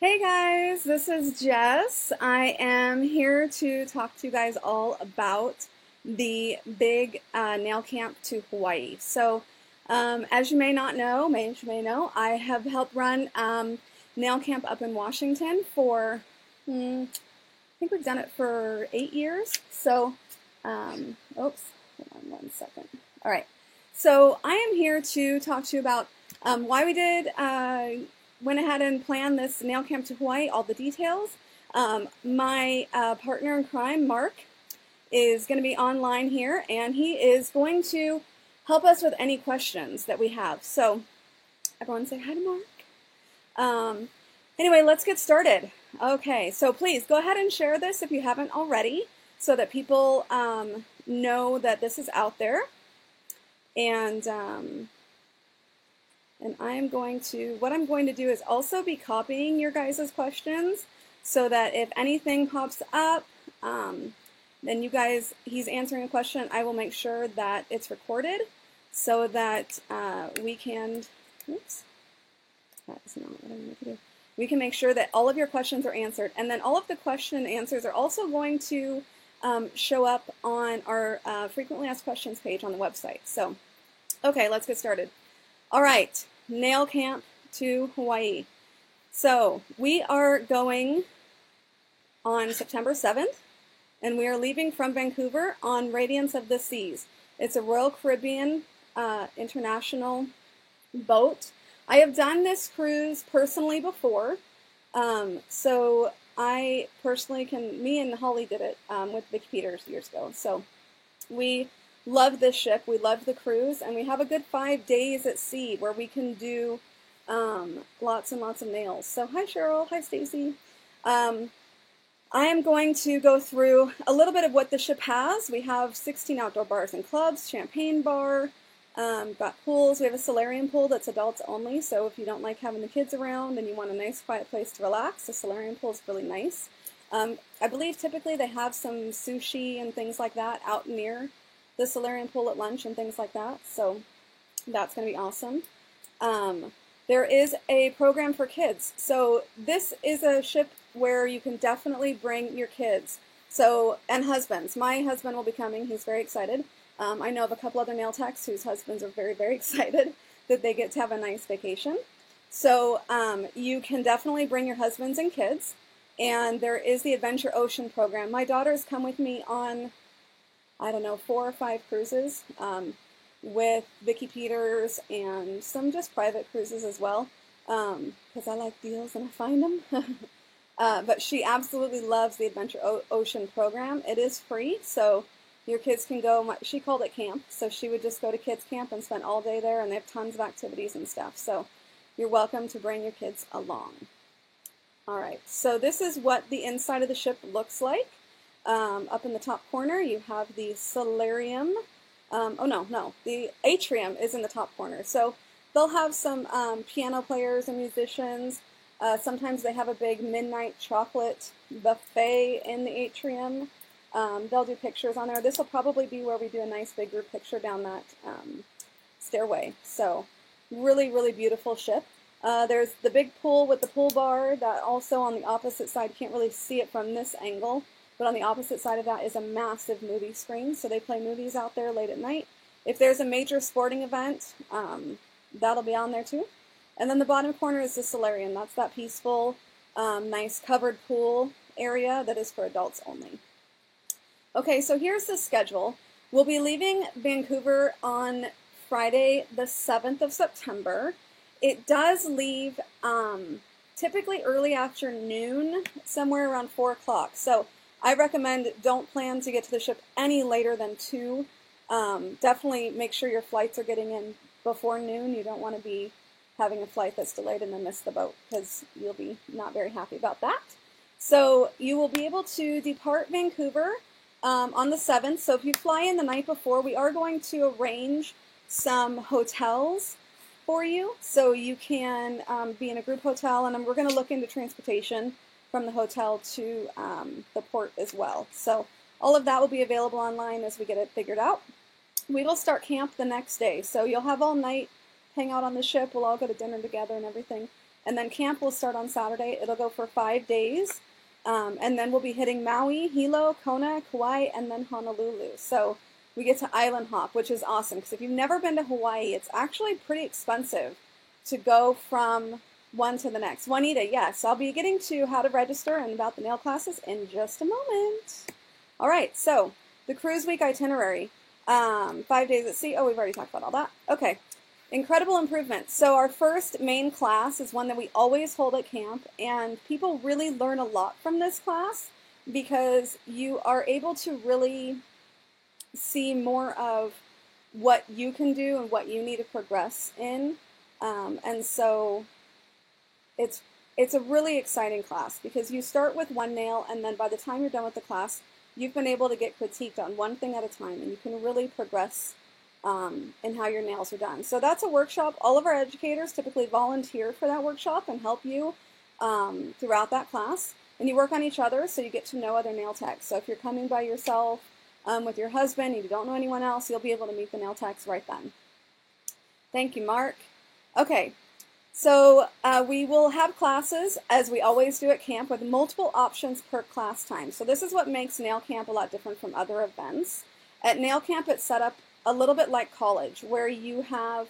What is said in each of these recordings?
Hey guys, this is Jess. I am here to talk to you guys all about the big nail camp to Hawaii. As you may not know, you may know, I have helped run nail camp up in Washington for, I think we've done it for 8 years. Oops, hold on one second. All right. So I am here to talk to you about why we went ahead and planned this nail camp to Hawaii, all the details. My partner in crime, Mark, is going to be online here, and he is going to help us with any questions that we have. So everyone say hi to Mark. Anyway, let's get started. Okay, so please go ahead and share this if you haven't already so that people know that this is out there. And what I'm going to do is also be copying your guys' questions so that if anything pops up, then he's answering a question, I will make sure that it's recorded so that we can, oops, that is not what I need to do. We can make sure that all of your questions are answered. And then all of the question and answers are also going to show up on our frequently asked questions page on the website. So, okay, let's get started. All right, nail camp to Hawaii. So we are going on September 7th, and we are leaving from Vancouver on Radiance of the Seas. It's a Royal Caribbean international boat. I have done this cruise personally before, so I personally me and Holly did it with Vicky Peters years ago. So we love this ship, we love the cruise, and we have a good 5 days at sea where we can do lots and lots of nails. So hi Cheryl, hi Stacy. I am going to go through a little bit of what the ship has. We have 16 outdoor bars and clubs, champagne bar, got pools. We have a solarium pool that's adults only, so if you don't like having the kids around and you want a nice quiet place to relax, the solarium pool is really nice. I believe typically they have some sushi and things like that out near the solarium pool at lunch and things like that, so that's going to be awesome. There is a program for kids. So this is a ship where you can definitely bring your kids. And husbands. My husband will be coming. He's very excited. I know of a couple other nail techs whose husbands are very, very excited that they get to have a nice vacation. So you can definitely bring your husbands and kids. And there is the Adventure Ocean program. My daughters come with me on, I don't know, 4 or 5 cruises. With Vicky Peters and some just private cruises as well, because I like deals and I find them. But she absolutely loves the Adventure Ocean program. It is free, so your kids can go. She called it camp, so she would just go to kids camp and spend all day there, and they have tons of activities and stuff. So you're welcome to bring your kids along. All right, so this is what the inside of the ship looks like. Up in the top corner, you have the solarium. The atrium is in the top corner. So they'll have some piano players and musicians. Sometimes they have a big midnight chocolate buffet in the atrium. They'll do pictures on there. This will probably be where we do a nice big group picture down that stairway. So really, really beautiful ship. There's the big pool with the pool bar that also on the opposite side, you can't really see it from this angle. But on the opposite side of that is a massive movie screen, so they play movies out there late at night. If there's a major sporting event, that'll be on there too. And then the bottom corner is the solarium. That's that peaceful, nice covered pool area that is for adults only. Okay, so here's the schedule. We'll be leaving Vancouver on Friday, the 7th of September. It does leave typically early afternoon, somewhere around 4 o'clock. So I recommend don't plan to get to the ship any later than 2. Definitely make sure your flights are getting in before noon. You don't want to be having a flight that's delayed and then miss the boat because you'll be not very happy about that. So you will be able to depart Vancouver on the 7th. So if you fly in the night before, we are going to arrange some hotels for you. So you can be in a group hotel, and we're going to look into transportation from the hotel to the port as well. So all of that will be available online as we get it figured out. We will start camp the next day, so you'll have all night, hang out on the ship, we'll all go to dinner together and everything. and then camp will start on Saturday. It'll go for 5 days, and then we'll be hitting Maui, Hilo, Kona, Kauai, and then Honolulu. So we get to island hop, which is awesome, because if you've never been to Hawaii, it's actually pretty expensive to go from one to the next. Juanita, yes, I'll be getting to how to register and about the nail classes in just a moment. All right, so the cruise week itinerary. 5 days at sea. Oh, we've already talked about all that. Okay. Incredible improvements. So our first main class is one that we always hold at camp, and people really learn a lot from this class because you are able to really see more of what you can do and what you need to progress in. And so it's a really exciting class because you start with one nail, and then by the time you're done with the class, you've been able to get critiqued on one thing at a time, and you can really progress in how your nails are done. So that's a workshop. All of our educators typically volunteer for that workshop and help you throughout that class. And you work on each other, so you get to know other nail techs. So if you're coming by yourself with your husband and you don't know anyone else, you'll be able to meet the nail techs right then. Thank you, Mark. Okay. So we will have classes, as we always do at camp, with multiple options per class time. So this is what makes nail camp a lot different from other events. At nail camp, it's set up a little bit like college, where you have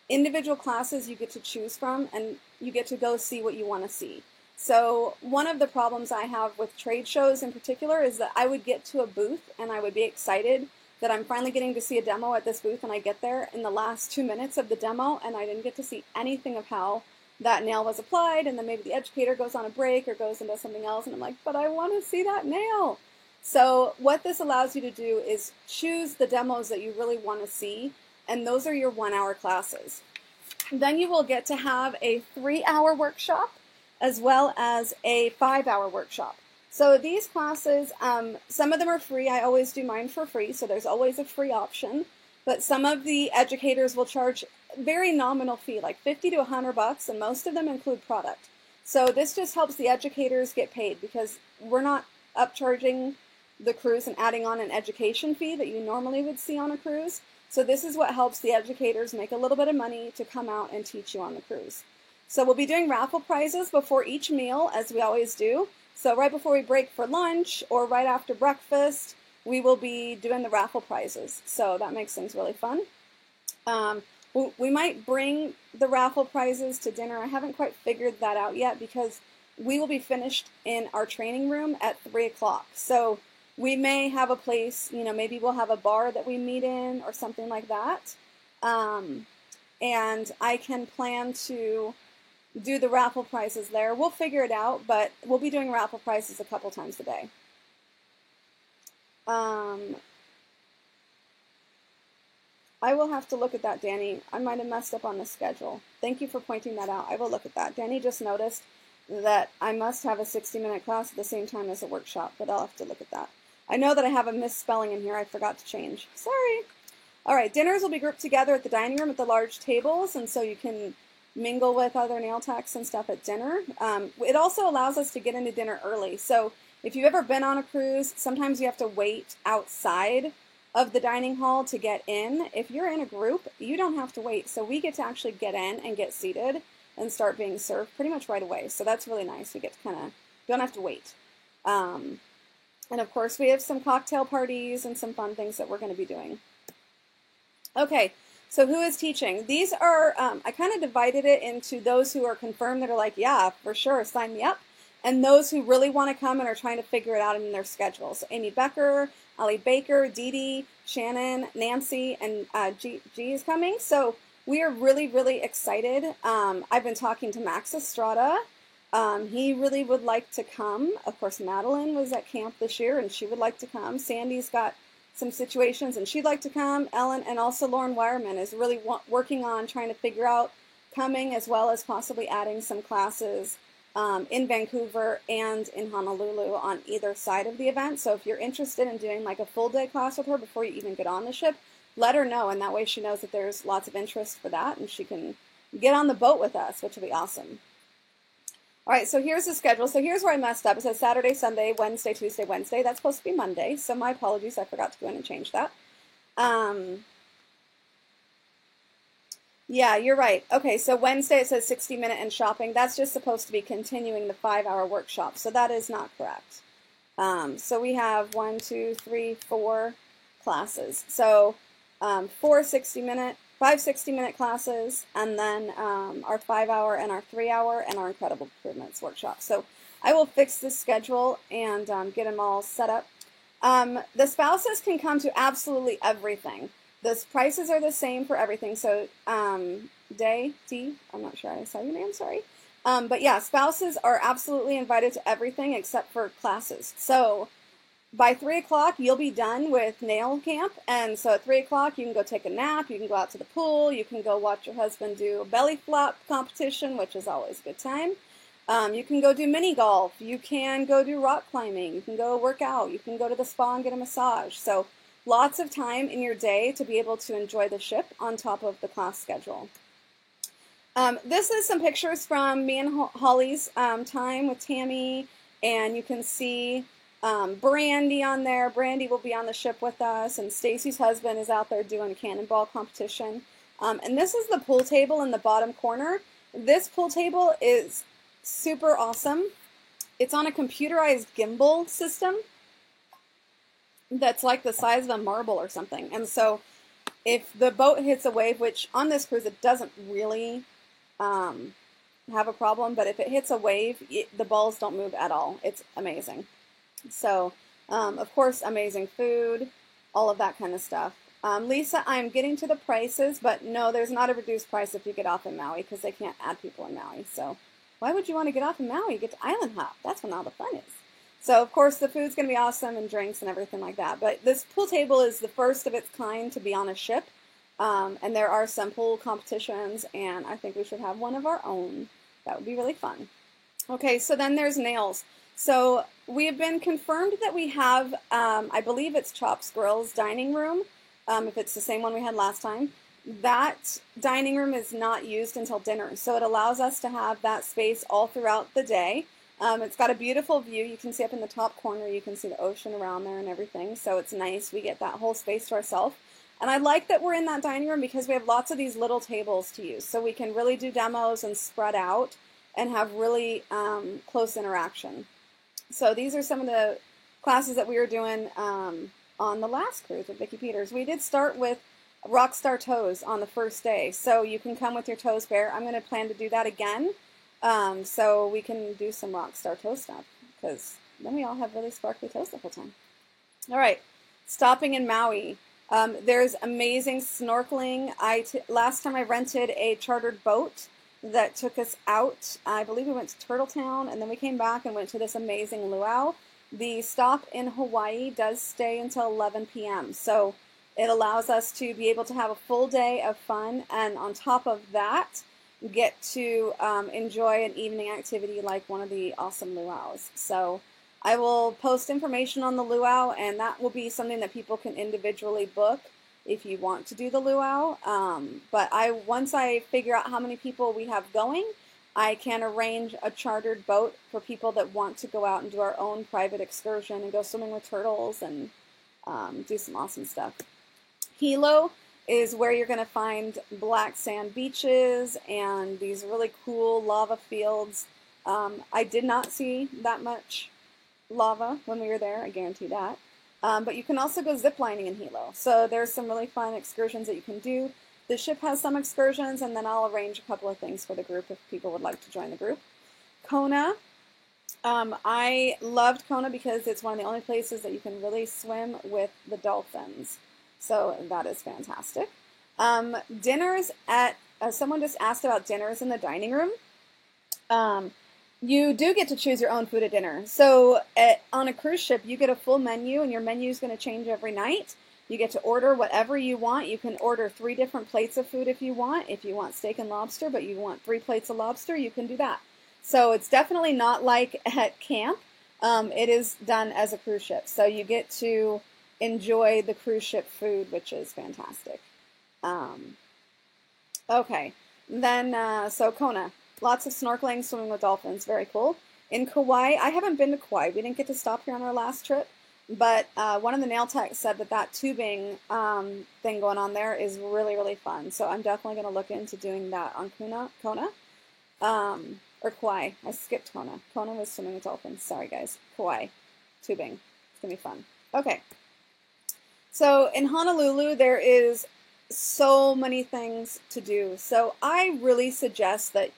individual classes you get to choose from, and you get to go see what you want to see. So one of the problems I have with trade shows in particular is that I would get to a booth, and I would be excited that I'm finally getting to see a demo at this booth, and I get there in the last 2 minutes of the demo, and I didn't get to see anything of how that nail was applied, and then maybe the educator goes on a break or goes and does something else, and I'm like, but I want to see that nail. So what this allows you to do is choose the demos that you really want to see, and those are your 1-hour classes. Then you will get to have a 3-hour workshop as well as a 5-hour workshop. So these classes, some of them are free. I always do mine for free, so there's always a free option. But some of the educators will charge a very nominal fee, like $50 to $100, and most of them include product. So this just helps the educators get paid because we're not upcharging the cruise and adding on an education fee that you normally would see on a cruise. So this is what helps the educators make a little bit of money to come out and teach you on the cruise. So we'll be doing raffle prizes before each meal, as we always do. So right before we break for lunch or right after breakfast, we will be doing the raffle prizes. So that makes things really fun. We might bring the raffle prizes to dinner. I haven't quite figured that out yet because we will be finished in our training room at 3 o'clock. So we may have a place, maybe we'll have a bar that we meet in or something like that. And I can plan to do the raffle prizes there. We'll figure it out, but we'll be doing raffle prizes a couple times a day. I will have to look at that, Danny. I might have messed up on the schedule. Thank you for pointing that out. I will look at that. Danny just noticed that I must have a 60-minute class at the same time as a workshop, but I'll have to look at that. I know that I have a misspelling in here I forgot to change. Sorry. All right, dinners will be grouped together at the dining room at the large tables, and so you can mingle with other nail techs and stuff at dinner. It also allows us to get into dinner early. So if you've ever been on a cruise, sometimes you have to wait outside of the dining hall to get in. If you're in a group, you don't have to wait. So we get to actually get in and get seated and start being served pretty much right away. So that's really nice. We get to don't have to wait. And of course, we have some cocktail parties and some fun things that we're going to be doing. Okay, so who is teaching? These are, I kind of divided it into those who are confirmed that are like, yeah, for sure, sign me up, and those who really want to come and are trying to figure it out in their schedules. So Amy Becker, Ali Baker, Dee Dee, Shannon, Nancy, and G is coming. So we are really, really excited. I've been talking to Max Estrada. He really would like to come. Of course, Madeline was at camp this year, and she would like to come. Sandy's got some situations, and she'd like to come. Ellen, and also Lauren Wireman is really working on trying to figure out coming, as well as possibly adding some classes in Vancouver and in Honolulu on either side of the event. So if you're interested in doing like a full day class with her before you even get on the ship, let her know, and that way she knows that there's lots of interest for that, and she can get on the boat with us, which will be awesome. All right, so here's the schedule. So here's where I messed up. It says Saturday, Sunday, Wednesday, Tuesday, Wednesday. That's supposed to be Monday, so my apologies. I forgot to go in and change that. Yeah, you're right. Okay, so Wednesday it says 60-minute and shopping. That's just supposed to be continuing the 5-hour workshop. So that is not correct. So we have 4 classes. So 5 60-minute classes, and then our 5-hour and our 3-hour and our Incredible Improvements workshop. So I will fix this schedule and get them all set up. The spouses can come to absolutely everything. The prices are the same for everything. So Day, T, I'm not sure I saw your name, sorry. But yeah, spouses are absolutely invited to everything except for classes. So by 3 o'clock, you'll be done with nail camp. And so at 3 o'clock, you can go take a nap. You can go out to the pool. You can go watch your husband do a belly flop competition, which is always a good time. You can go do mini golf. You can go do rock climbing. You can go work out. You can go to the spa and get a massage. So lots of time in your day to be able to enjoy the ship on top of the class schedule. This is some pictures from me and Holly's time with Tammy, and you can see Brandy on there. Brandy will be on the ship with us, and Stacy's husband is out there doing a cannonball competition. And this is the pool table in the bottom corner. This pool table is super awesome. It's on a computerized gimbal system that's like the size of a marble or something. And so if the boat hits a wave, which on this cruise it doesn't really have a problem, but if it hits a wave, the balls don't move at all. It's amazing. So, of course, amazing food, all of that kind of stuff. Lisa, I'm getting to the prices, but no, there's not a reduced price if you get off in Maui because they can't add people in Maui. So why would you want to get off in Maui? You get to Island Hop. That's when all the fun is. So, of course, the food's going to be awesome and drinks and everything like that. But this pool table is the first of its kind to be on a ship. And there are some pool competitions, and I think we should have one of our own. That would be really fun. Okay, so then there's nails. So we have been confirmed that we have, I believe it's Chops Grills dining room, if it's the same one we had last time. That dining room is not used until dinner, so it allows us to have that space all throughout the day. It's got a beautiful view. You can see up in the top corner, you can see the ocean around there and everything, so it's nice. We get that whole space to ourselves. And I like that we're in that dining room because we have lots of these little tables to use, so we can really do demos and spread out and have really close interaction. So these are some of the classes that we were doing on the last cruise with Vicki Peters. We did start with Rockstar Toes on the first day, so you can come with your toes bare. I'm going to plan to do that again, so we can do some Rockstar Toe stuff, because then we all have really sparkly toes the whole time. All right, stopping in Maui. There's amazing snorkeling. Last time I rented a chartered boat that took us out. I believe we went to Turtletown, and then we came back and went to this amazing luau. The stop in Hawaii does stay until 11 p.m., so it allows us to be able to have a full day of fun, and on top of that, get to enjoy an evening activity like one of the awesome luau's. So I will post information on the luau, and that will be something that people can individually book if you want to do the luau. But once I figure out how many people we have going, I can arrange a chartered boat for people that want to go out and do our own private excursion and go swimming with turtles and do some awesome stuff. Hilo is where you're going to find black sand beaches and these really cool lava fields. I did not see that much lava when we were there, I guarantee that. But you can also go ziplining in Hilo. So there's some really fun excursions that you can do. The ship has some excursions, and then I'll arrange a couple of things for the group if people would like to join the group. Kona. I loved Kona because it's one of the only places that you can really swim with the dolphins. So that is fantastic. Dinners at, someone just asked about dinners in the dining room. You do get to choose your own food at dinner. So on a cruise ship, you get a full menu, and your menu is going to change every night. You get to order whatever you want. You can order 3 different plates of food if you want. If you want steak and lobster, but you want 3 plates of lobster, you can do that. So it's definitely not like at camp. It is done as a cruise ship. So you get to enjoy the cruise ship food, which is fantastic. Okay, then so Kona. Lots of snorkeling, swimming with dolphins, very cool. In Kauai, I haven't been to Kauai. We didn't get to stop here on our last trip. But one of the nail techs said that tubing thing going on there is really, really fun. So I'm definitely going to look into doing that on Kona, or Kauai. I skipped Kona. Kona was swimming with dolphins. Sorry, guys. Kauai, tubing. It's going to be fun. Okay. So in Honolulu, there is so many things to do. So I really suggest that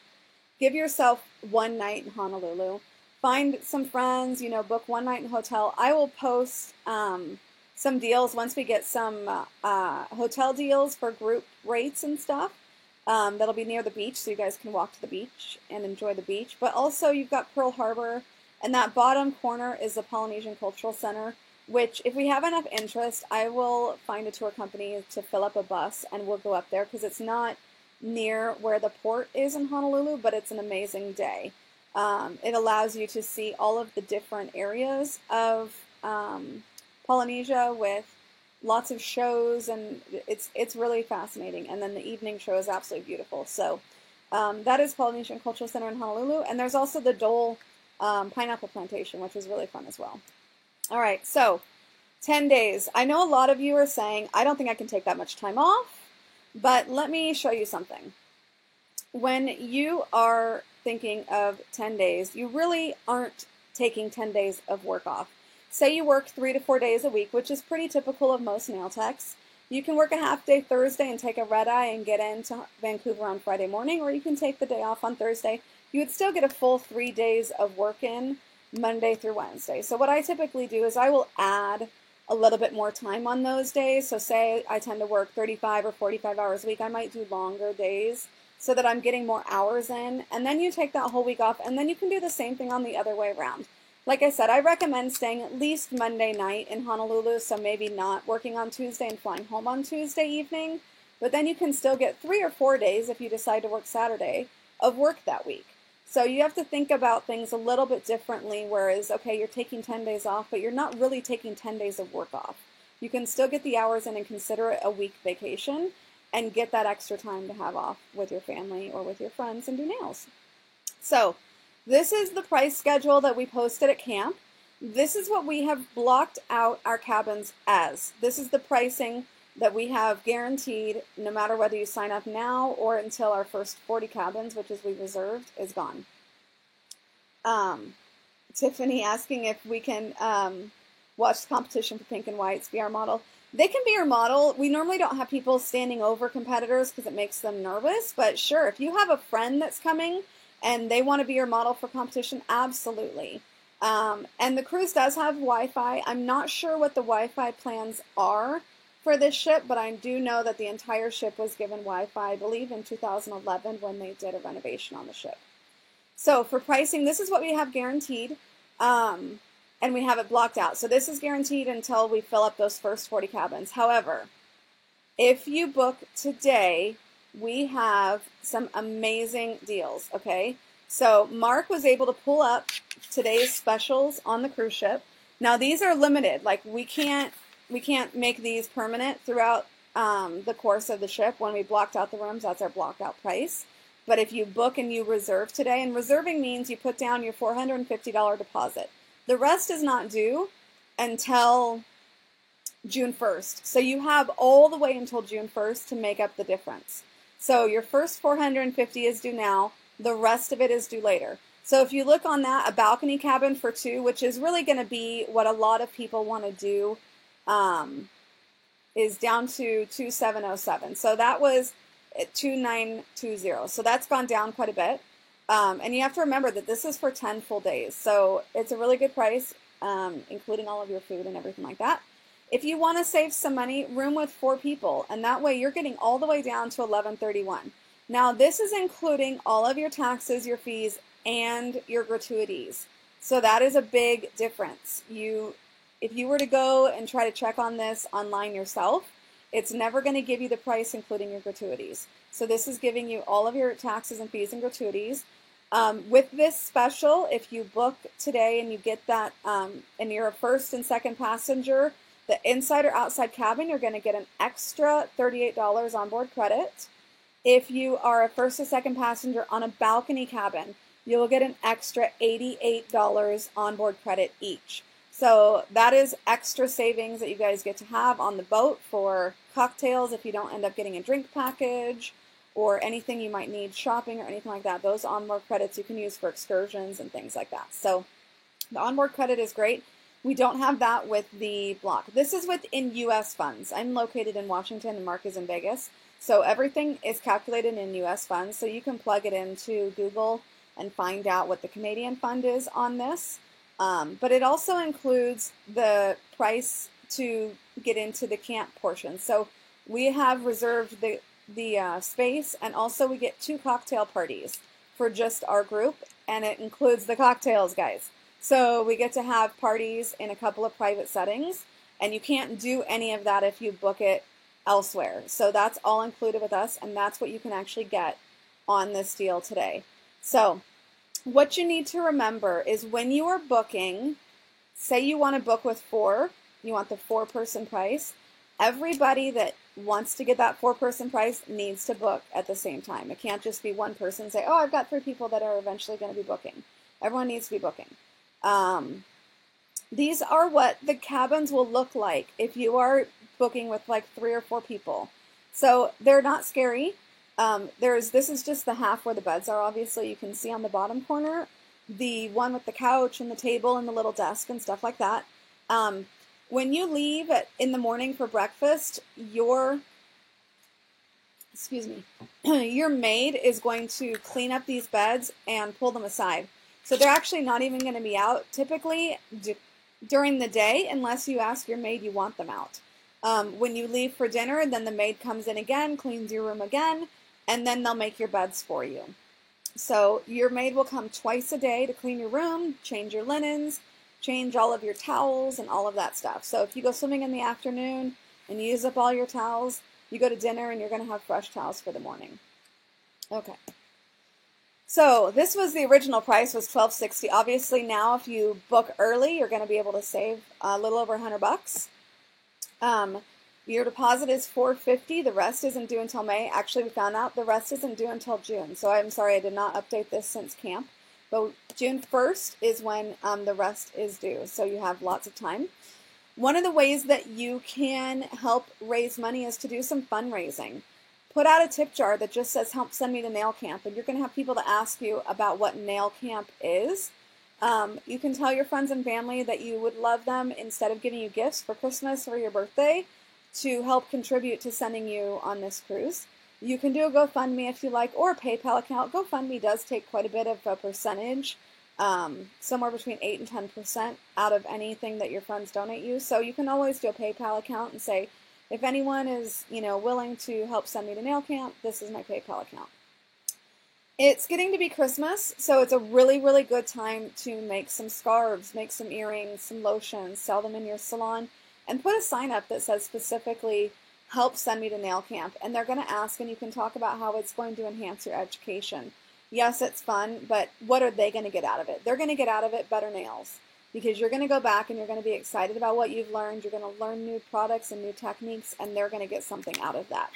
give yourself one night in Honolulu. Find some friends, book one night in a hotel. I will post some deals once we get some hotel deals for group rates and stuff. That'll be near the beach, so you guys can walk to the beach and enjoy the beach. But also, you've got Pearl Harbor, and that bottom corner is the Polynesian Cultural Center, which, if we have enough interest, I will find a tour company to fill up a bus, and we'll go up there, because it's not near where the port is in Honolulu, but it's an amazing day. It allows you to see all of the different areas of Polynesia with lots of shows, and it's really fascinating. And then the evening show is absolutely beautiful. So that is Polynesian Cultural Center in Honolulu. And there's also the Dole Pineapple Plantation, which is really fun as well. All right, so 10 days. I know a lot of you are saying, I don't think I can take that much time off, but let me show you something. When you are thinking of 10 days, you really aren't taking 10 days of work off. Say you work 3 to 4 days a week, which is pretty typical of most nail techs. You can work a half day Thursday and take a red eye and get into Vancouver on Friday morning, or you can take the day off on Thursday. You would still get a full 3 days of work in Monday through Wednesday. So what I typically do is I will add a little bit more time on those days. So say I tend to work 35 or 45 hours a week, I might do longer days so that I'm getting more hours in. And then you take that whole week off, and then you can do the same thing on the other way around. Like I said, I recommend staying at least Monday night in Honolulu, so maybe not working on Tuesday and flying home on Tuesday evening, but then you can still get 3 or 4 days if you decide to work Saturday of work that week. So you have to think about things a little bit differently, whereas, okay, you're taking 10 days off, but you're not really taking 10 days of work off. You can still get the hours in and consider it a week vacation and get that extra time to have off with your family or with your friends and do nails. So this is the price schedule that we posted at camp. This is what we have blocked out our cabins as. This is the pricing that we have guaranteed no matter whether you sign up now or until our first 40 cabins, which is we reserved, is gone. Tiffany asking if we can watch the competition for Pink and Whites, be our model. They can be our model. We normally don't have people standing over competitors because it makes them nervous, but sure, if you have a friend that's coming and they want to be your model for competition, absolutely. And the cruise does have Wi-Fi. I'm not sure what the Wi-Fi plans are for this ship, but I do know that the entire ship was given Wi-Fi, I believe, in 2011 when they did a renovation on the ship. So for pricing, this is what we have guaranteed, and we have it blocked out. So this is guaranteed until we fill up those first 40 cabins. However, if you book today, we have some amazing deals, okay? So Mark was able to pull up today's specials on the cruise ship. Now these are limited. Like we can't make these permanent throughout the course of the ship. When we blocked out the rooms, that's our blocked out price. But if you book and you reserve today, and reserving means you put down your $450 deposit. The rest is not due until June 1st. So you have all the way until June 1st to make up the difference. So your first $450 is due now. The rest of it is due later. So if you look on that, a balcony cabin for 2, which is really going to be what a lot of people want to do, is down to 2707. So that was at 2920. So that's gone down quite a bit. And you have to remember that this is for 10 full days. So it's a really good price, including all of your food and everything like that. If you want to save some money, room with 4 people. And that way you're getting all the way down to $1131. Now this is including all of your taxes, your fees, and your gratuities. So that is a big difference. If you were to go and try to check on this online yourself, it's never going to give you the price including your gratuities. So this is giving you all of your taxes and fees and gratuities. With this special, if you book today and you get that, and you're a first and second passenger, the inside or outside cabin, you're going to get an extra $38 onboard credit. If you are a first or second passenger on a balcony cabin, you will get an extra $88 onboard credit each. So that is extra savings that you guys get to have on the boat for cocktails if you don't end up getting a drink package or anything you might need shopping or anything like that. Those onboard credits you can use for excursions and things like that. So the onboard credit is great. We don't have that with the block. This is within U.S. funds. I'm located in Washington and Mark is in Vegas. So everything is calculated in U.S. funds. So you can plug it into Google and find out what the Canadian fund is on this. But it also includes the price to get into the camp portion. So we have reserved the space, and also we get 2 cocktail parties for just our group, and it includes the cocktails, guys. So we get to have parties in a couple of private settings, and you can't do any of that if you book it elsewhere. So that's all included with us, and that's what you can actually get on this deal today. So what you need to remember is when you are booking, say you want to book with 4, you want the 4-person price, everybody that wants to get that 4-person price needs to book at the same time. It can't just be one person say, oh, I've got 3 people that are eventually going to be booking. Everyone needs to be booking. These are what the cabins will look like if you are booking with like 3 or 4 people. So they're not scary. This is just the half where the beds are. Obviously, you can see on the bottom corner, the one with the couch and the table and the little desk and stuff like that. When you leave in the morning for breakfast, your maid is going to clean up these beds and pull them aside. So they're actually not even going to be out typically during the day unless you ask your maid you want them out. When you leave for dinner, then the maid comes in again, cleans your room again, and then they'll make your beds for you. So your maid will come twice a day to clean your room, change your linens, change all of your towels and all of that stuff. So if you go swimming in the afternoon and you use up all your towels, you go to dinner and you're going to have fresh towels for the morning. Okay. So this was the original price, was $12.60. Obviously now if you book early, you're going to be able to save a little over $100. Your deposit is $450. The rest isn't due until May. Actually, we found out the rest isn't due until June. So I'm sorry I did not update this since camp. But June 1st is when the rest is due. So you have lots of time. One of the ways that you can help raise money is to do some fundraising. Put out a tip jar that just says, help send me to nail camp. And you're going to have people to ask you about what nail camp is. You can tell your friends and family that you would love them, instead of giving you gifts for Christmas or your birthday, to help contribute to sending you on this cruise. You can do a GoFundMe if you like, or a PayPal account. GoFundMe does take quite a bit of a percentage, somewhere between 8 and 10% out of anything that your friends donate you. So you can always do a PayPal account and say, if anyone is, willing to help send me to nail camp, this is my PayPal account. It's getting to be Christmas, so it's a really, really good time to make some scarves, make some earrings, some lotions, sell them in your salon, and put a sign up that says specifically, help send me to nail camp. And they're going to ask, and you can talk about how it's going to enhance your education. Yes, it's fun, but what are they going to get out of it? They're going to get out of it better nails, because you're going to go back and you're going to be excited about what you've learned. You're going to learn new products and new techniques, and they're going to get something out of that.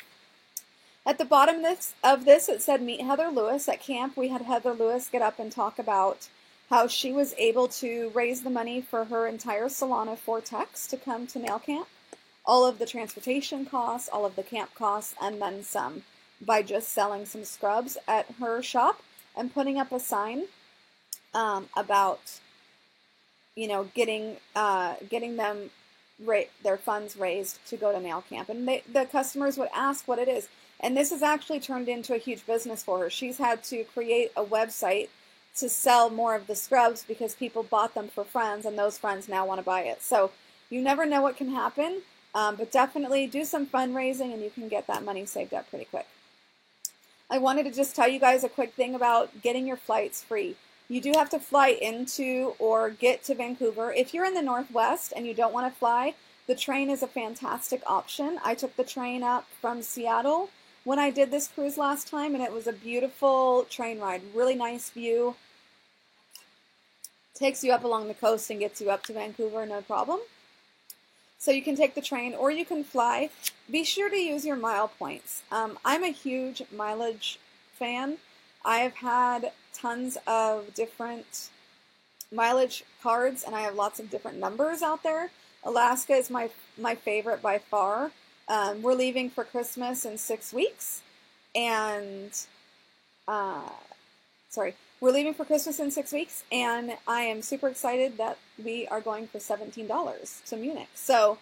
At the bottom of this, it said, meet Heather Lewis. At camp, we had Heather Lewis get up and talk about how she was able to raise the money for her entire salon of 4 techs to come to nail camp. All of the transportation costs, all of the camp costs, and then some, by just selling some scrubs at her shop and putting up a sign about, getting them their funds raised to go to nail camp. And the customers would ask what it is. And this has actually turned into a huge business for her. She's had to create a website to sell more of the scrubs because people bought them for friends, and those friends now want to buy it. So you never know what can happen, but definitely do some fundraising and you can get that money saved up pretty quick. I wanted to just tell you guys a quick thing about getting your flights free. You do have to fly into or get to Vancouver. If you're in the Northwest and you don't want to fly, the train is a fantastic option. I took the train up from Seattle when I did this cruise last time, and it was a beautiful train ride. Really nice view. Takes you up along the coast and gets you up to Vancouver, no problem. So you can take the train or you can fly. Be sure to use your mile points. I'm a huge mileage fan. I have had tons of different mileage cards, and I have lots of different numbers out there. Alaska is my favorite by far. We're leaving for Christmas in 6 weeks, and we're leaving for Christmas in 6 weeks, and I am super excited that we are going for $17 to Munich. So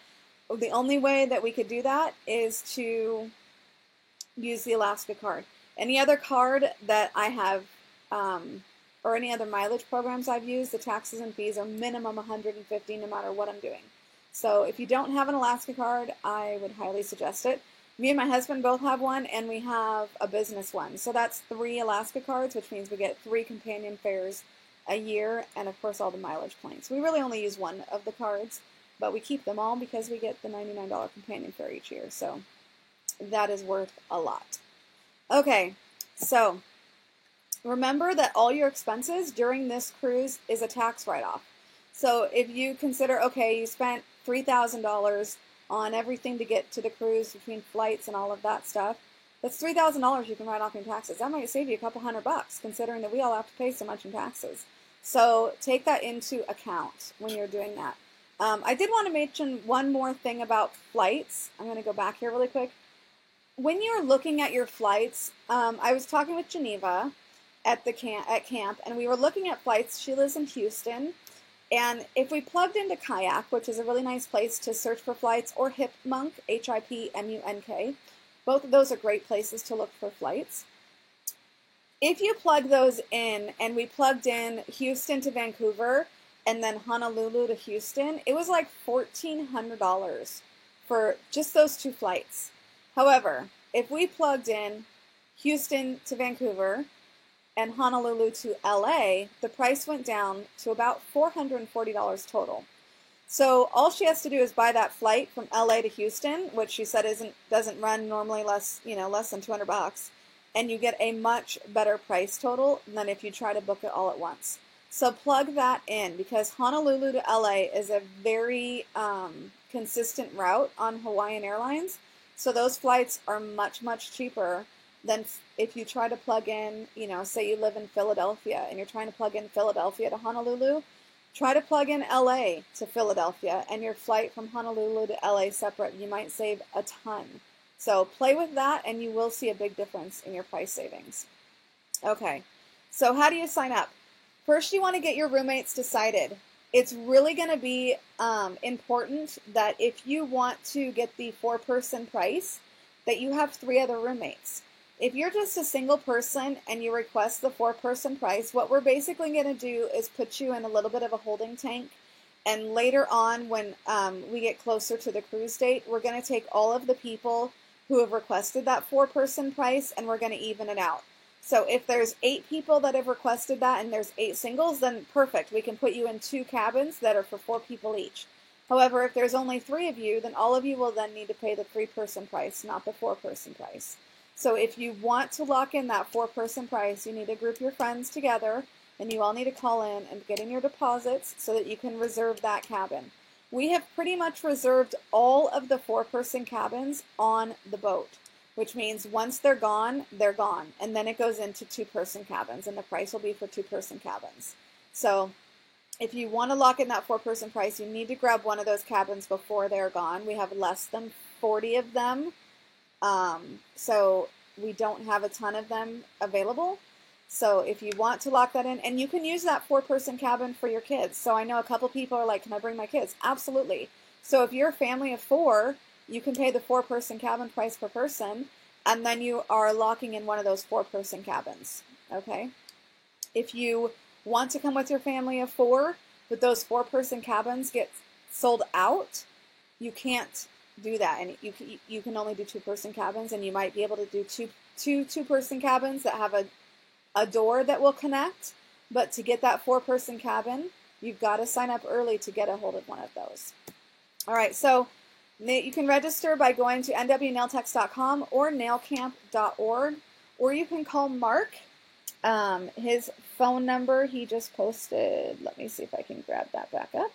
the only way that we could do that is to use the Alaska card. Any other card that I have, or any other mileage programs I've used, the taxes and fees are minimum $150 no matter what I'm doing. So if you don't have an Alaska card, I would highly suggest it. Me and my husband both have one, and we have a business one. So that's 3 Alaska cards, which means we get 3 companion fares a year, and of course all the mileage points. We really only use one of the cards, but we keep them all because we get the $99 companion fare each year. So that is worth a lot. Okay, so remember that all your expenses during this cruise is a tax write-off. So if you consider, okay, you spent $3,000 on everything to get to the cruise between flights and all of that stuff, that's $3,000 you can write off in taxes. That might save you a couple $100 considering that we all have to pay so much in taxes. So take that into account when you're doing that. I did want to mention one more thing about flights. I'm going to go back here really quick. When you're looking at your flights, I was talking with Geneva at camp, and we were looking at flights. She lives in Houston. And if we plugged into Kayak, which is a really nice place to search for flights, or Hipmunk, Hipmunk, both of those are great places to look for flights. If you plug those in, and we plugged in Houston to Vancouver, and then Honolulu to Houston, it was like $1,400 for just those 2 flights. However, if we plugged in Houston to Vancouver, and Honolulu to LA, the price went down to about $440 total. So all she has to do is buy that flight from LA to Houston, which she said doesn't run normally less than $200, and you get a much better price total than if you try to book it all at once. So plug that in, because Honolulu to LA is a very consistent route on Hawaiian Airlines. So those flights are much, much cheaper than if you try to plug in, say you live in Philadelphia and you're trying to plug in Philadelphia to Honolulu, try to plug in LA to Philadelphia, and your flight from Honolulu to LA separate. You might save a ton. So play with that, and you will see a big difference in your price savings. Okay, so how do you sign up? First, you want to get your roommates decided. It's really going to be important that if you want to get the 4-person price, that you have 3 other roommates. If you're just a single person and you request the 4-person price, what we're basically going to do is put you in a little bit of a holding tank. And later on, when we get closer to the cruise date, we're going to take all of the people who have requested that 4-person price, and we're going to even it out. So if there's 8 people that have requested that and there's 8 singles, then perfect. We can put you in 2 cabins that are for 4 people each. However, if there's only 3 of you, then all of you will then need to pay the 3-person price, not the 4-person price. So if you want to lock in that 4-person price, you need to group your friends together, and you all need to call in and get in your deposits so that you can reserve that cabin. We have pretty much reserved all of the 4-person cabins on the boat, which means once they're gone, and then it goes into 2-person cabins, and the price will be for 2-person cabins. So if you want to lock in that 4-person price, you need to grab one of those cabins before they're gone. We have less than 40 of them. So we don't have a ton of them available. So if you want to lock that in, and you can use that 4-person cabin for your kids. So I know a couple people are like, can I bring my kids? Absolutely. So if you're a family of 4, you can pay the 4-person cabin price per person, and then you are locking in one of those 4-person cabins. Okay. If you want to come with your family of 4, but those 4-person cabins get sold out, you can't do that, and you can only do 2-person cabins, and you might be able to do two 2-person cabins that have a door that will connect. But to get that 4-person cabin, you've got to sign up early to get a hold of one of those. All right, so you can register by going to nwnailtechs.com or nailcamp.org, or you can call Mark. His phone number he just posted. Let me see if I can grab that back up.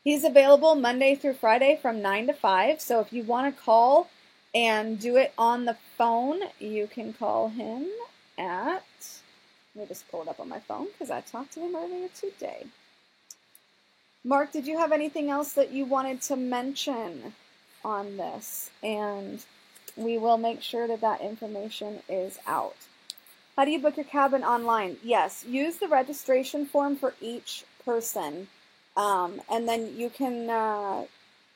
He's available Monday through Friday from 9 to 5. So if you want to call and do it on the phone, you can call him at Let me just pull it up on my phone because I talked to him earlier today. Mark, did you have anything else that you wanted to mention on this? And we will make sure that that information is out. How do you book your cabin online? Yes, use the registration form for each person. And then you can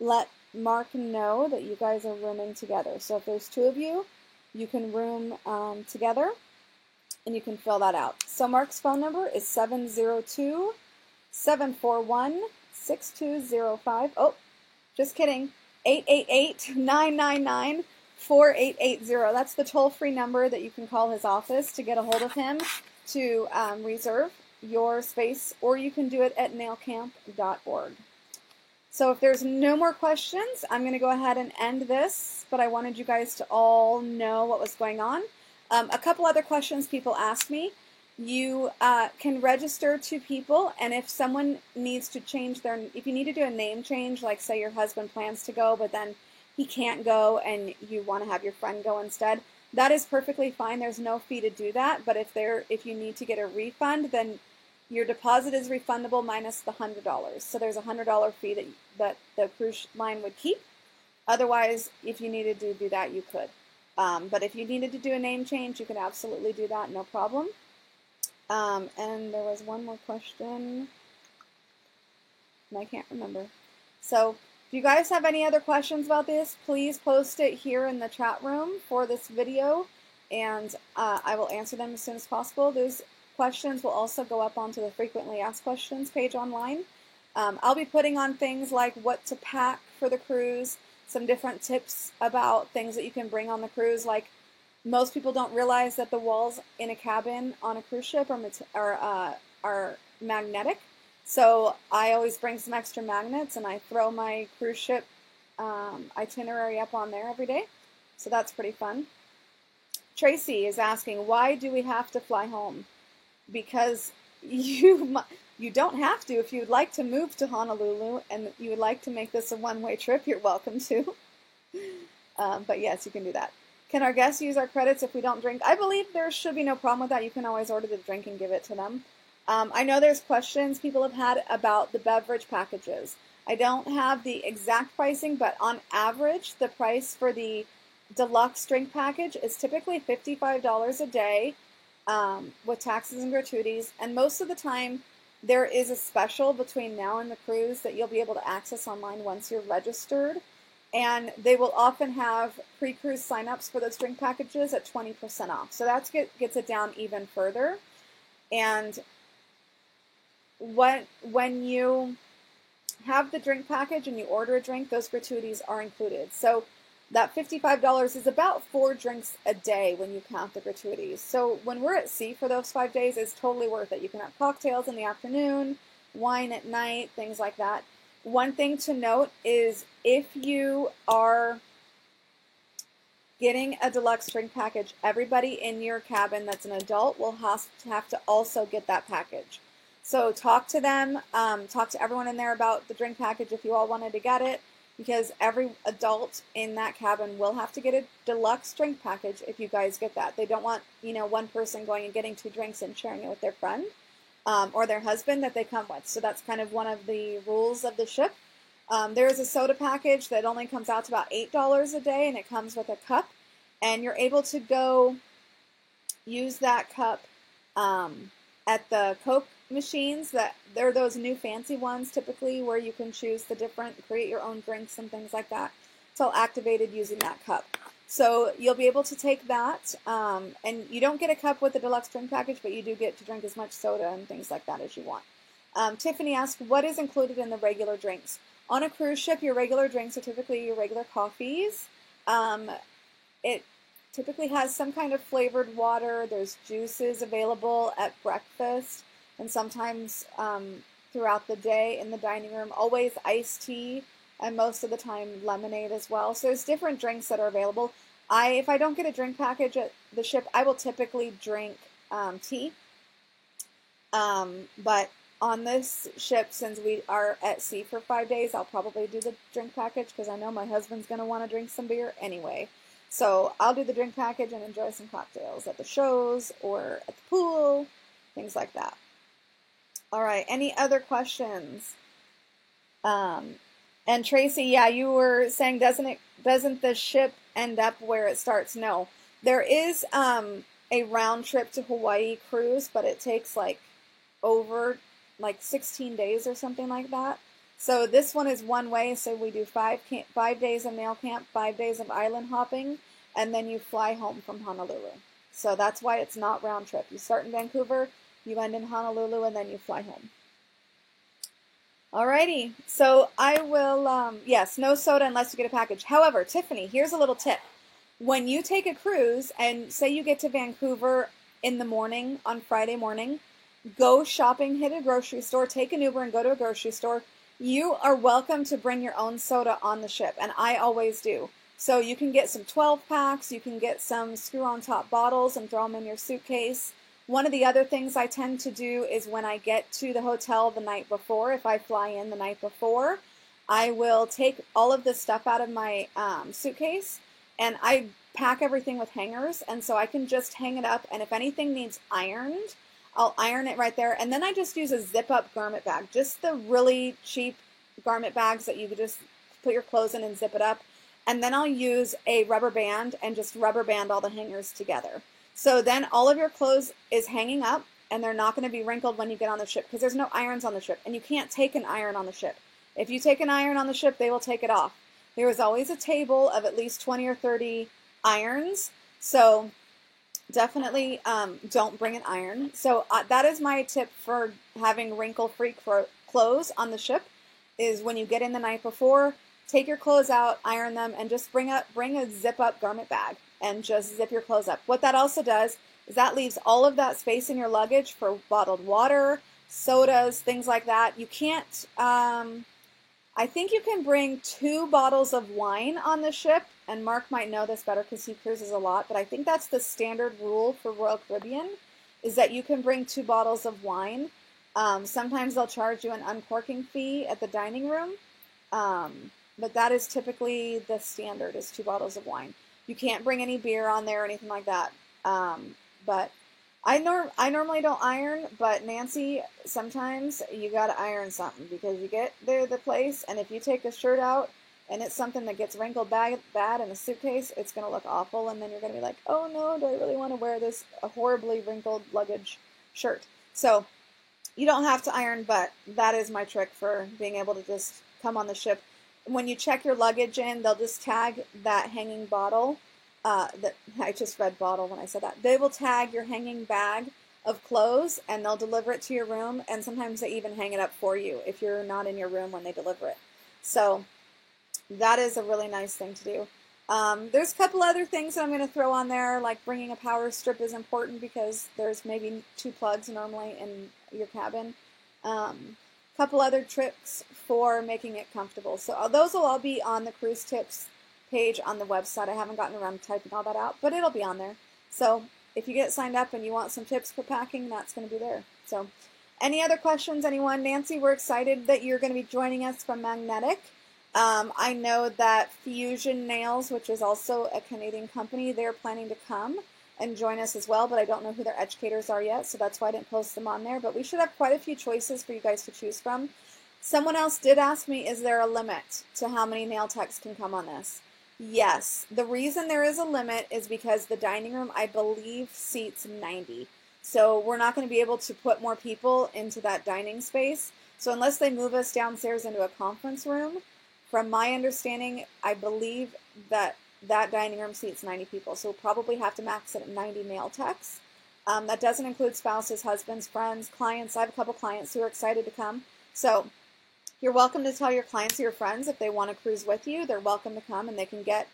let Mark know that you guys are rooming together. So if there's two of you, you can room together and you can fill that out. So Mark's phone number is 702-741-6205. Oh, just kidding. 888-999-4880. That's the toll-free number that you can call his office to get a hold of him to reserve your space, or you can do it at nailcamp.org. So if there's no more questions, I'm going to go ahead and end this, but I wanted you guys to all know what was going on. A couple other questions people asked me. You can register 2 people, and if someone needs to change if you need to do a name change, like say your husband plans to go, but then he can't go and you want to have your friend go instead, that is perfectly fine. There's no fee to do that, but if you need to get a refund, then your deposit is refundable minus the $100. So there's a $100 fee that the cruise line would keep. Otherwise, if you needed to do that, you could. But if you needed to do a name change, you can absolutely do that, no problem. And there was one more question, and I can't remember. So if you guys have any other questions about this, please post it here in the chat room for this video, and I will answer them as soon as possible. Those questions will also go up onto the frequently asked questions page online. I'll be putting on things like what to pack for the cruise, some different tips about things that you can bring on the cruise. Like, most people don't realize that the walls in a cabin on a cruise ship are magnetic. So I always bring some extra magnets, and I throw my cruise ship itinerary up on there every day. So that's pretty fun. Tracy is asking, why do we have to fly home? Because you don't have to. If you would like to move to Honolulu and you would like to make this a one-way trip, you're welcome to. But yes, you can do that. Can our guests use our credits if we don't drink? I believe there should be no problem with that. You can always order the drink and give it to them. I know there's questions people have had about the beverage packages. I don't have the exact pricing, but on average, the price for the deluxe drink package is typically $55 a day with taxes and gratuities. And most of the time, there is a special between now and the cruise that you'll be able to access online once you're registered. And they will often have pre-cruise signups for those drink packages at 20% off. So that gets it down even further. And when you have the drink package and you order a drink, those gratuities are included. So that $55 is about 4 drinks a day when you count the gratuities. So when we're at sea for those 5 days, it's totally worth it. You can have cocktails in the afternoon, wine at night, things like that. One thing to note is if you are getting a deluxe drink package, everybody in your cabin that's an adult will have to also get that package. So talk to them, talk to everyone in there about the drink package if you all wanted to get it, because every adult in that cabin will have to get a deluxe drink package if you guys get that. They don't want, one person going and getting 2 drinks and sharing it with their friend or their husband that they come with. So that's kind of one of the rules of the ship. There is a soda package that only comes out to about $8 a day, and it comes with a cup. And you're able to go use that cup at the Coke machines. They're those new fancy ones typically where you can choose create your own drinks and things like that. It's all activated using that cup. So you'll be able to take that, and you don't get a cup with the deluxe drink package, but you do get to drink as much soda and things like that as you want. Tiffany asked, what is included in the regular drinks? On a cruise ship, your regular drinks are typically your regular coffees. It typically has some kind of flavored water. There's juices available at breakfast, and sometimes throughout the day in the dining room. Always iced tea, and most of the time lemonade as well. So there's different drinks that are available. If I don't get a drink package at the ship, I will typically drink tea. But on this ship, since we are at sea for 5 days, I'll probably do the drink package because I know my husband's going to want to drink some beer anyway. So I'll do the drink package and enjoy some cocktails at the shows or at the pool things like that. All right, any other questions? And Tracy, yeah, you were saying, doesn't the ship end up where it starts? No, there is a round trip to Hawaii cruise, but it takes like over like 16 days or something like that. So this one is one way. So we do 5 days of nail camp, 5 days of island hopping, and then you fly home from Honolulu. So that's why it's not round trip. You start in Vancouver, you end in Honolulu, and then you fly home. Alrighty, so I will, yes, no soda unless you get a package. However, Tiffany, here's a little tip. When you take a cruise and say you get to Vancouver in the morning on Friday morning, go shopping, hit a grocery store, take an Uber and go to a grocery store. You are welcome to bring your own soda on the ship, and I always do. So you can get some 12 packs, you can get some screw-on top bottles and throw them in your suitcase. One of the other things I tend to do is when I get to the hotel the night before, if I fly in the night before, I will take all of the stuff out of my suitcase, and I pack everything with hangers, and so I can just hang it up, and if anything needs ironed, I'll iron it right there, and then I just use a zip-up garment bag, just the really cheap garment bags that you could just put your clothes in and zip it up, and then I'll use a rubber band and just rubber band all the hangers together. So then all of your clothes is hanging up, and they're not going to be wrinkled when you get on the ship because there's no irons on the ship, and you can't take an iron on the ship. If you take an iron on the ship, they will take it off. There is always a table of at least 20 or 30 irons, so definitely don't bring an iron. So that is my tip for having wrinkle-free clothes on the ship, is when you get in the night before, take your clothes out, iron them, and just bring a zip-up garment bag and just zip your clothes up. What that also does is that leaves all of that space in your luggage for bottled water, sodas, things like that. You can't, I think you can bring 2 bottles of wine on the ship, and Mark might know this better because he cruises a lot, but I think that's the standard rule for Royal Caribbean, is that you can bring 2 bottles of wine. Sometimes they'll charge you an uncorking fee at the dining room, but that is typically the standard, is 2 bottles of wine. You can't bring any beer on there or anything like that. But I normally don't iron, but Nancy, sometimes you got to iron something because you get there the place, and if you take a shirt out and it's something that gets wrinkled bad in a suitcase, it's going to look awful, and then you're going to be like, oh no, do I really want to wear this horribly wrinkled luggage shirt? So you don't have to iron, but that is my trick for being able to just come on the ship. When you check your luggage in, they'll just tag that hanging bottle. I just read bottle when I said that. They will tag your hanging bag of clothes, and they'll deliver it to your room, and sometimes they even hang it up for you if you're not in your room when they deliver it. So that is a really nice thing to do. There's a couple other things that I'm going to throw on there, like bringing a power strip is important because there's maybe 2 plugs normally in your cabin. Couple other tricks for making it comfortable. So those will all be on the cruise tips page on the website. I haven't gotten around to typing all that out, but it'll be on there. So if you get signed up and you want some tips for packing, that's going to be there. So any other questions, anyone? Nancy, we're excited that you're going to be joining us from Magnetic. I know that Fusion Nails, which is also a Canadian company, they're planning to come and join us as well, but I don't know who their educators are yet, so that's why I didn't post them on there. But we should have quite a few choices for you guys to choose from. Someone else did ask me, is there a limit to how many nail techs can come on this? Yes. The reason there is a limit is because the dining room, I believe, seats 90. So we're not going to be able to put more people into that dining space. So unless they move us downstairs into a conference room, from my understanding, I believe that dining room seats 90 people, so we'll probably have to max it at 90 nail techs. That doesn't include spouses, husbands, friends, clients. I have a couple clients who are excited to come. So you're welcome to tell your clients or your friends if they want to cruise with you. They're welcome to come, and they can get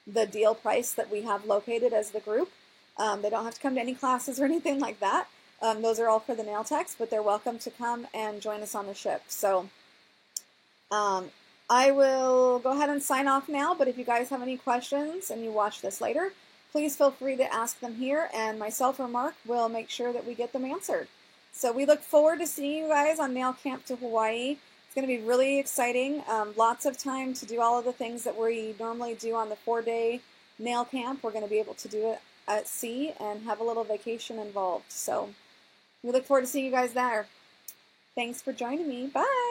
the deal price that we have located as the group. They don't have to come to any classes or anything like that. Those are all for the nail techs, but they're welcome to come and join us on the ship. So I will go ahead and sign off now, but if you guys have any questions and you watch this later, please feel free to ask them here, and myself or Mark will make sure that we get them answered. So we look forward to seeing you guys on Nail Camp to Hawaii. It's going to be really exciting. Lots of time to do all of the things that we normally do on the 4-day nail camp. We're going to be able to do it at sea and have a little vacation involved. So We look forward to seeing you guys there. Thanks for joining me. Bye!